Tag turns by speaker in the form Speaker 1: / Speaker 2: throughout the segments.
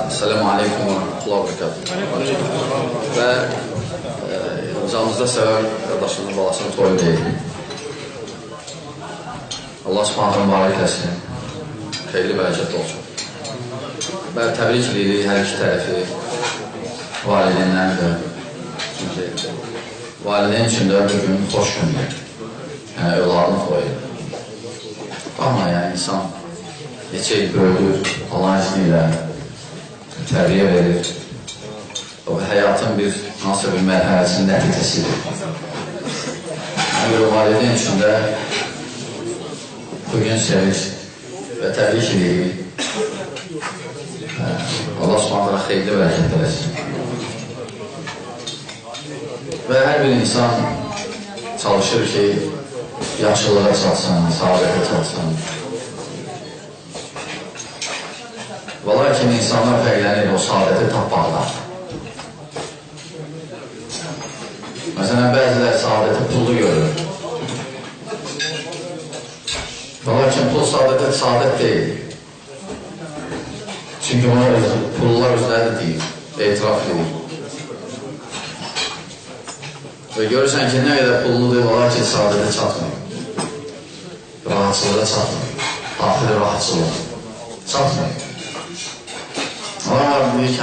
Speaker 1: Esselamu Aleyküm və Rəhmətullahi və Bərəkatuhu. Və icamızda səvər qardaşımın balasının toyu deyil. Allah subhanətən mübarək eləsin, xeyli bərəkətli olsun. Və təbrik edirik hər iki tərəfi, valideynləri də. Çünki valideyn üçün də bugün xoş gündür. Yəni, övladın toyu. Amma yəni, insan neçə il böyüdür, Allah izni ilə tərbiyə verir. O, həyatın bir, nasıl bir mərhələsinin nəticəsidir. Yəni, valideyn üçün də bugün seviş və təbrik edirik. Allah subhanətlə xeyli bərəkət eləsin. Və hər bir insan çalışır ki, yaxşılığa çalsın, saadətə çalsın. Və lakin insanlar fərqlənir o saadəti tapmaqda. Məsələn, bəzilər saadəti pullu görür. Və lakin pul saadət deyil. Çünki pullar özləri deyil, etiraf deyil. Və görürsən ki, nə qədər pulludur, olar ki, saadətə çatmıyor. Rahatçılığa çatmıyor. Daxili rahatçılıq çatmıyor. Onlar deyir ki,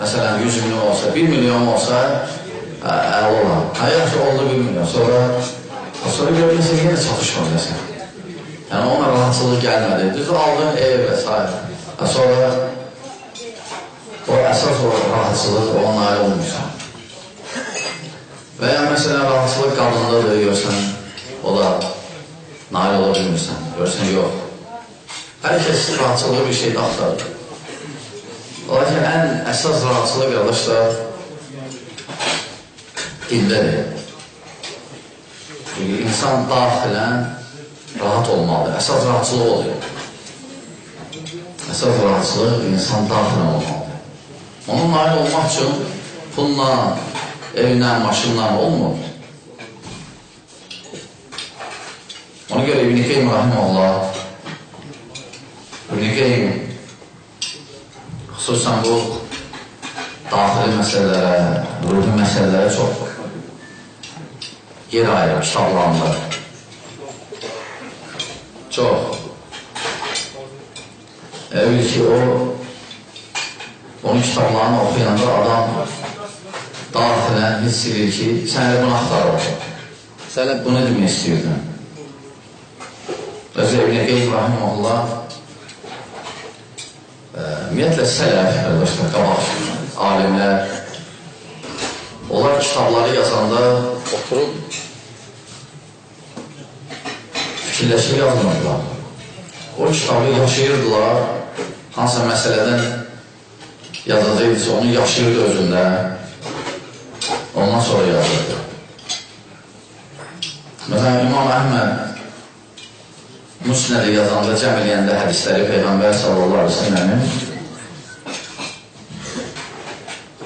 Speaker 1: məsələn, 100 milyon olsa, 1 milyon olsa, əl olar. Yaxşı, oldu 1 milyon. Sonra görürsən, yenə çatışmır desən. Yəni, ona rahatçılıq gəlmədi. Düzdür, aldığın ev və s. Sonra o əsas o rahatçılıq, ona nail olmuşsan. Və ya məsələn, rahatçılıq qadındadır, görsən, o da nail ola bilmirsən. Görsən, yox. Hər kəs rahatçılığı bir şeydə axtarır. Lakin ən əsas rahatçılıq qardaşlar dildədir. Çünki insan daxilən rahat olmalıdır. Əsas rahatçılıq oluyor. Əsas rahatçılıq insan daxilən olmalıdır. Onun nail olmaq üçün pulla, evlə, maşınla olmur. Ona görə İbn-i Qeym Rahimullah, İbn-i Qeym xüsusən bu daxili məsələlərə, ruhi məsələlərə çox yer ayırır kitablarında. Çox. Bil ki, onun kitablarını oxuyanda adam daxilən hiss edir ki, sən elə bunu axtarır. Sən elə bunu demək istəyirdin. Özü İbn-i Qeym Rahimullah ümumiyyətlə sələf, qabaq alimlər, onlar kitabları yazanda oturub fikirləşir yazmırdılar. O kitabı yaşayırdılar, hansısa məsələdən yazacaqdısa, onu yaşayırdı özündə, ondan sonra yazırdı. Məsələn, İmam Əhməd Müsnədə yazanda, cəm eləyəndə hədisləri Peyğəmbər sallallahu aleyhi ve selləmin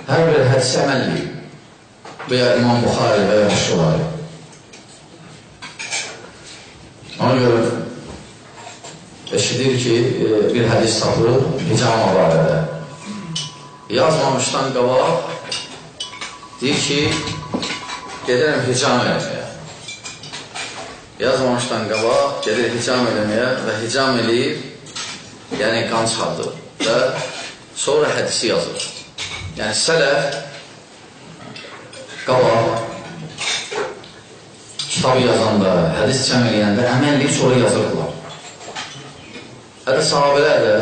Speaker 1: hər bir hədisi əməlli və ya İmam Buxari və ya başqaları. Ona görə eşidir ki, bir hədis tapır hicama barədə. Yazmamışdan qabaq deyir ki, gedirəm hicam eləməyə. Yazmamışdan qabaq gedir hicam eləməyə və hicam eləyir, yəni qan çıxardır və sonra hədisi yazır. Yəni sələf qabaq kitabı yazanda, hədis cəm eləyəndə əməlli sonra yazırdılar. Hətta sahabələr də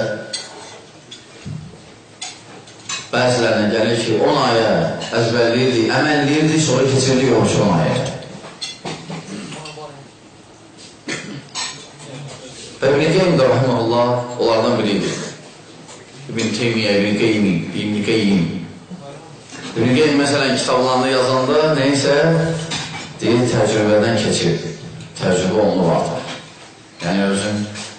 Speaker 1: bəzilərinə gəlir ki, 10 aya əzbərliyirdi, əməlliyirdi, sonra keçirdi yolcu 10 aya. Və İbn-i Qeym də Rahimullah onlardan biridir. İbn-i Teymiyyə, İbn-i Qeym. İbn-i Qeym məsələn kitablarında yazanda neysə deyir, təcrübədən keçir. Təcrübə onu vardır. Yəni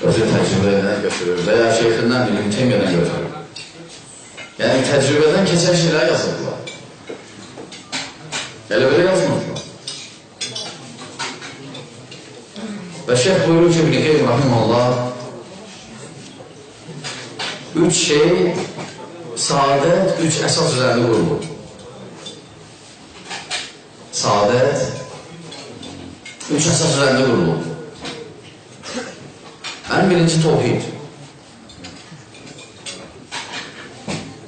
Speaker 1: özü təcrübədən götürür və ya şeyxindən İbn-i Teymiyyədən götürür. Yəni təcrübədən keçən şeylər yazırdılar. Elə belə yazmırdılar. Və şeyh buyurur ki, İbn-i Qeym Rahimullah 3 şey Saadət 3 əsas üzərində qurulur. Saadət 3 əsas üzərində qurulur. Ən birinci tohid.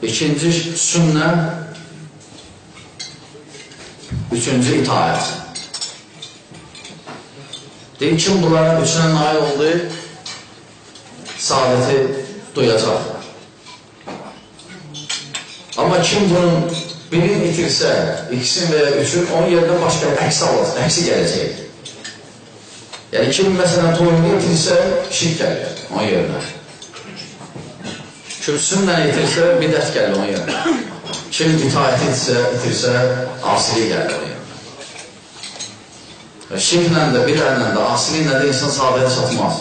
Speaker 1: İkinci sünnə. Üçüncü itaət. Deyim, kim bunların üçünə nail oldu, saadəti duyacaq. Amma kim bunun birini itirsə, ikisini və ya üçün, onun yerində başqa əksi gələcək. Yəni, kim məsələn toyunu itirsə, şirk gəlir onun yerinə. Kim sünnəni itirsə, bidət gəlir onun yerinə. Kim itaəti itirsə, asili gəlir onun yerinə. Şirklə də, bidətlə də, asiliklə də insan saadətə çatmaz.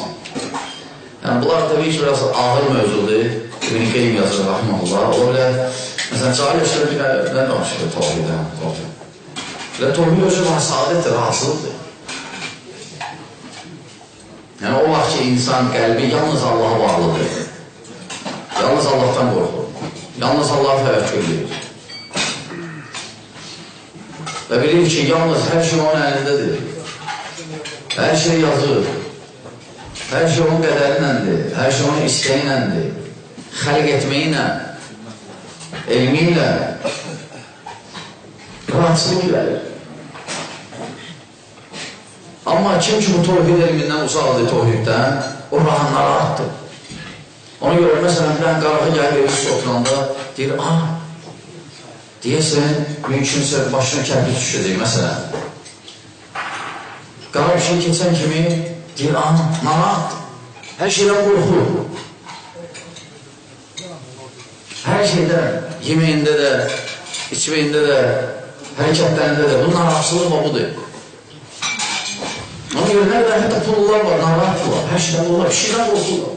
Speaker 1: Yəni, bunlar təbii ki, biraz ağır mövzudur. İbn-i Qeym yazır, rahmanullah. O belə, məsələn, cahil yaşları bir nə danışır tohidən? Belə tohid özü saadətdir, rahatsızlıqdır. Yəni, o vaxt ki, insan qəlbi yalnız Allaha bağlıdır. Yalnız Allahdan qorxur. Yalnız Allaha təvəkkül edir. Və bilir ki, yalnız hər şey onun əlindədir. Hər şey yazır. Hər şey onun qədərinəndir. Hər şey onun istəyinəndir. Xəlq etməyinə, elminlə, rahatsızlıq gəlir. Amma kim ki bu tohid elmindən uzaqdır tohiddən, o narahatdır. Ona görə, məsələn, bir qarağı gəlir evsiz oturanda, deyir, deyəsən, mümkünsə başına kərpiz düşəcək, məsələn. Qara bir şey keçən kimi, deyir, narahat, hər şeydən qorxur. Hər şeydən, yeməyində də, içməyində də, hərəkətlərində də, bu narahatsızlıq budur. Ona görə, nə qədər hətta pullar var, narahatlar, hər şeydən qorxurlar, bir şeydən qorxurlar.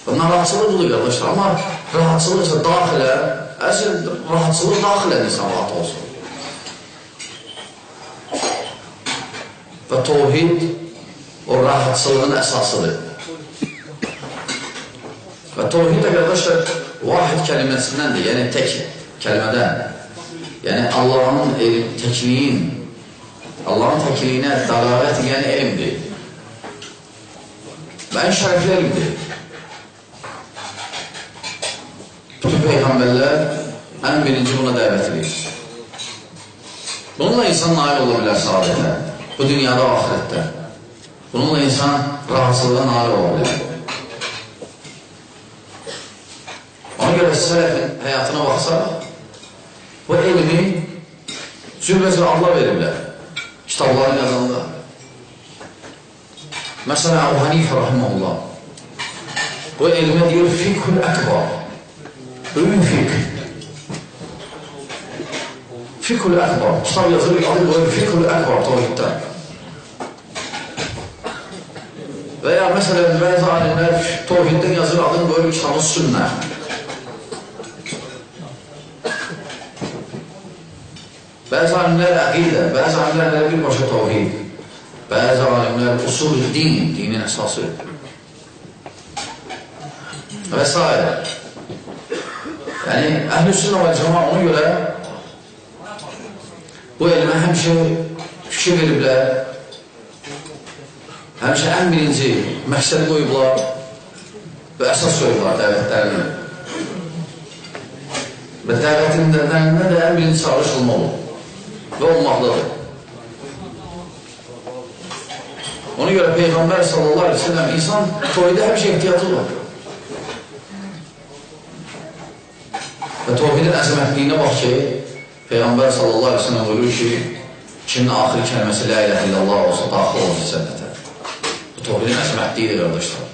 Speaker 1: Narahatsızlıq budur, qardaşlar, amma rahatsızlıqsa daxilə, əsr rahatsızlıq daxilə insan rahat olsun. Və tohid o rahatsızlığın əsasıdır. Və tohid də, qardaşlar, vahid kəliməsindəndir, yəni tək kəlmədən. Yəni, Allahın təkliyin, Allahın təkliyinə dəlalət edən elmdir. Və ən şərəfli elmdir. Bütün Peyğəmbərlər ən birinci buna dəvət edir. Bununla insan nail ola bilər saadətə, bu dünyada və axirətdə. Bununla insan rahatsızlığa nail ola bilər. Ona görə sələfin həyatına baxsaq, bu elmi cürbəcə Allah veriblər, kitabların yazanda. Məsələn, Əbu Hanifə rahiməhullah, bu elmə deyir, fiqhül əkbar. Böyük fiqh. Fiqhül əkbar. Kitab yazılır, adı qoyur fiqhül əkbar tohiddən. Və ya məsələn, bəzi alimlər tohiddən yazılır, adını qoyur kitabı sünnə. Bəzi alimlər əqidə, bəzi alimlər birbaşa tohid. Bəzi alimlər usul din, dinin əsası. Və s. Yəni, əhl-i sünnə və cəma ona görə bu elmə həmişə fikir veriblər, həmişə ən birinci məqsəd qoyublar və əsas qoyublar dəvətlərini. Və dəvətlərində də ən birinci çağırış olmalı və olmaqdadır. Ona görə Peyğəmbər sallallahu aleyhi ve sellem insan tohidə həmişə ehtiyatı var. Və tohidin əzəmətliyinə bax ki, Peyğəmbər sallallahu aleyhi ve sellem buyurur ki, kimin axir kəlməsi la ilahe illallah olsa, daxil olsa cənnətə. Bu tohidin əzəmətliyidir, qardaşlar.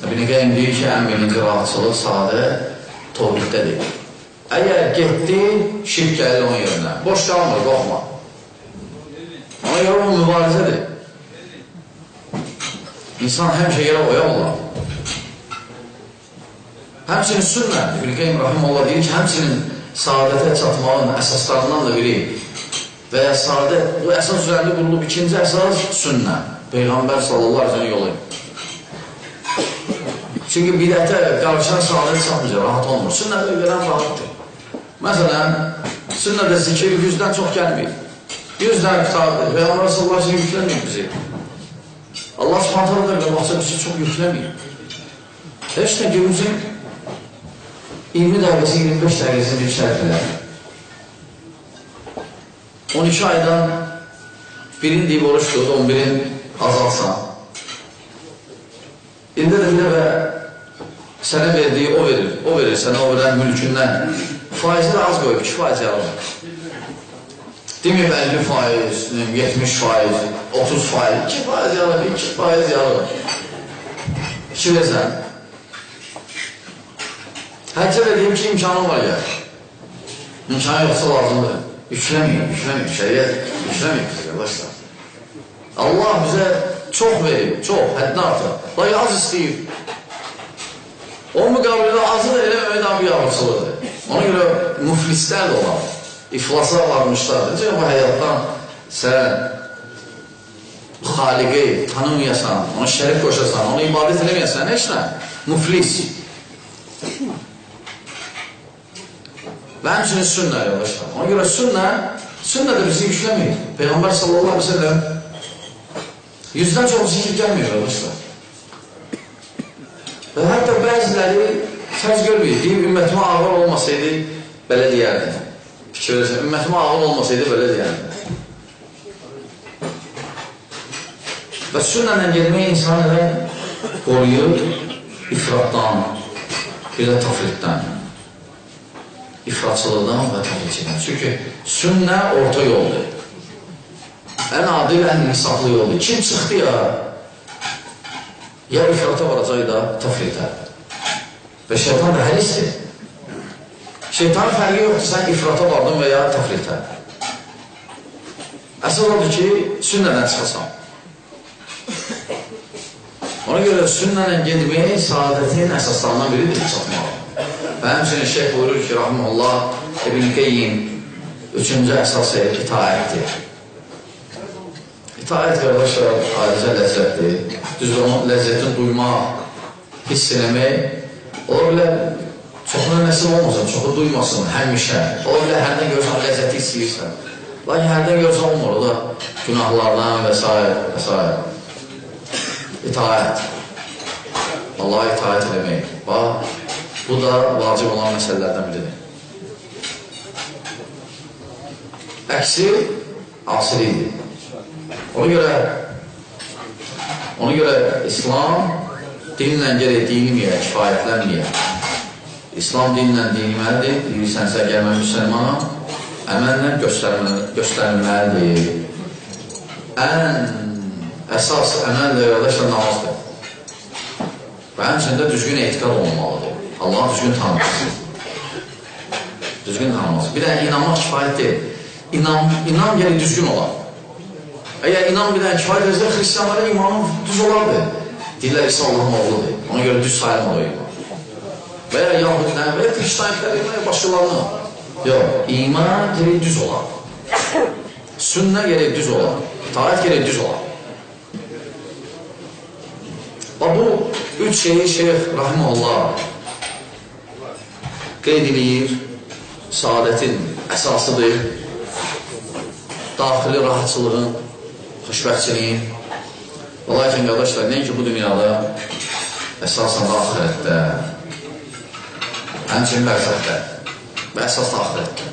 Speaker 1: İbn-i Qeym deyir ki, ən birinci rahatsızlıq sadə tohiddədir. Əgər getdi, şirk gəlir onun yerinə. Boş qalmır, qorxma. Ona görə o mübarizədir. İnsan həmişə yerə oyaq olar. Həmçinin sünnə, İbn-i Qeym rahiməhullah deyir ki, həmçinin saadətə çatmağın əsaslarından da biri və ya saadət, bu əsas üzərində qurulub ikinci əsas sünnə, Peyğəmbər sallallahu aleyhi ve sellem yolu. Çünki bidətə qarışan sadə çatmayacaq, rahat olmur. Sünnədə verən rahatdır. Məsələn, sünnədə zikir 100-dən çox gəlmir. 100-dən tutardır. Peyğəmbər sallallahu əleyhi və səlləm yükləmir bizi. Allah Subhanahu da qabaqca bizi çox yükləmir. Heç də günümüzün 20 dəqiqəsi, 25 dəqiqəsini bir şərf edər. 12 aydan birini deyib oruç tut, 11-in azalsan. İndə də bir dəfə sənə verdiyi o verir sənə o verən mülkündən. Faizləri az qoyub, 2% yalım. Deməyib 50%, 70%, 30%, 2% yalım, 2% yalım. 2 versən. Həccə də deyim ki, imkanım var ya. İmkanı yoxsa lazımdır. Yükləməyib, şəriyyət yükləməyib bizi, qardaşlar. Allah bizə çox verib, çox, həddən artıq. Lakin az istəyib. O müqabilində azı da eləməmək daha bir yavrusudur. Ona görə müflislər də olan, iflasa varmışlar. Necə bu həyatdan sən xaliqi tanımayasan, ona şərik qoşasan, ona ibadət eləməyəsən, heç nə? Müflis. Və həmçinin sünnə yoldaşlar. Ona görə sünnə də bizi yükləməyir. Peyğəmbər sallallahu aleyhi ve sellem 100-dən çox zikir gəlməyir yoldaşlar. Və hətta bəziləri fərz görməyir. Deyib, ümmətimə ağır olmasaydı, belə deyərdi. Fikir verirsən, ümmətimə ağır olmasaydı, belə deyərdi. Və sünnələ gelmək insanı qoruyur ifratdan, bir də tafritdən. İfratçılıqdan və tafritçidən. Çünki sünnə orta yoldur. Ən adil, ən insaflı yoldur. Kim çıxdı ya ifrata varacaq da tafritə. Və şeytan da həlisdir. Şeytanın fərqi yoxdur, sən ifrata vardın və ya tafritə. Əsas odur ki, sünnədən çıxasan. Ona görə sünnələ gedmək saadətin əsaslarından biridir çatmaq. Və həmçinin şeyh buyurur ki, rahmanullah, İbn-i Qeyyim 3-cü əsası itaətdir. İtaət qardaşlar, ayrıca ləzzətdir. Düzdür, onun ləzzətini duymaq, hiss eləmək, ola bilər, çoxuna nəsib olmasın, çoxu duymasın, həmişə. Ola bilər, hərdən görsən, ləzzəti istəyirsən. Lakin hərdən görsən olmur, o da günahlardan və s. İtaət. Allaha itaət eləmək. Bax, bu da vacib olan məsələlərdən biridir. Əksi, asilidir. Ona görə İslam dinlə gələk dinləməyə, kifayətlənməyə. İslam dinlə dinləməlidir, deyirsənsə gəlmə müsəlmana, əməllə göstərilməlidir. Ən əsas əməl və yoldaşlar namazdır. Və həmçində düzgün etiqad olunmalıdır. Allah'a düzgün tanımasın. Düzgün tanımasın. Bir də inanmaq kifayət deyil. İnan gəlir düzgün olar. Əgər inan bir dənə kifayət edirsə, xristiyanlara imanın düz olardı. Dillər isə Allahın oğludur. Ona görə düz sayılmalı o iman. Və ya Yahudidən, və ya xristiyanliklər, və ya başqalarına. Yox, iman gəlir düz olar. Sünnə gəlir düz olar. İtaət gəlir düz olar. Və bu üç şeyi Şeyh Rahimullah qeyd edir, saadətin əsasıdır, daxili rahatçılığın, xoşbəxtçiliyin. Və lakin qardaşlar, nəinki bu dünyada, əsasən də ahirətdə, həmçinin bərzətdə və əsas da ahirətdə.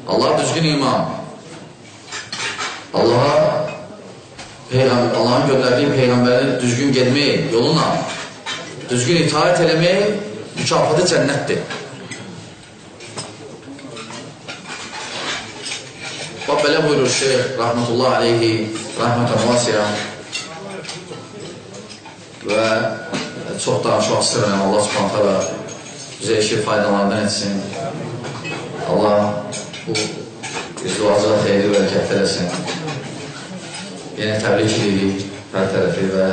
Speaker 1: Allah düzgün iman, Allah'ın göndərdiyi Peyğəmbərin düzgün gelməyi yoluna, düzgün itaət eləməyi mükafatı cənnətdir. Bax, belə buyurur Şeyh Rahmetullah aleyhi, rəhmətən vasiyyə və çox danışmaq istəyirəm. Allah subhanətələ bizə işi faydalardan etsin. Allah bu izduacıda xeyri və hərəkət eləsin. Yeni təbrik edirik hər tərəfi və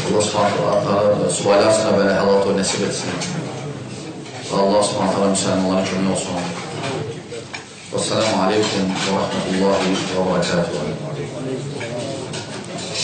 Speaker 1: Allah subhanətələ subaylar üçün belə həlal toy nəsib etsin. Allah subhanətələ müsəlmanların kömək olsun. Vəssalamu aleykum və rəhmətullahi və bərəkətuhu.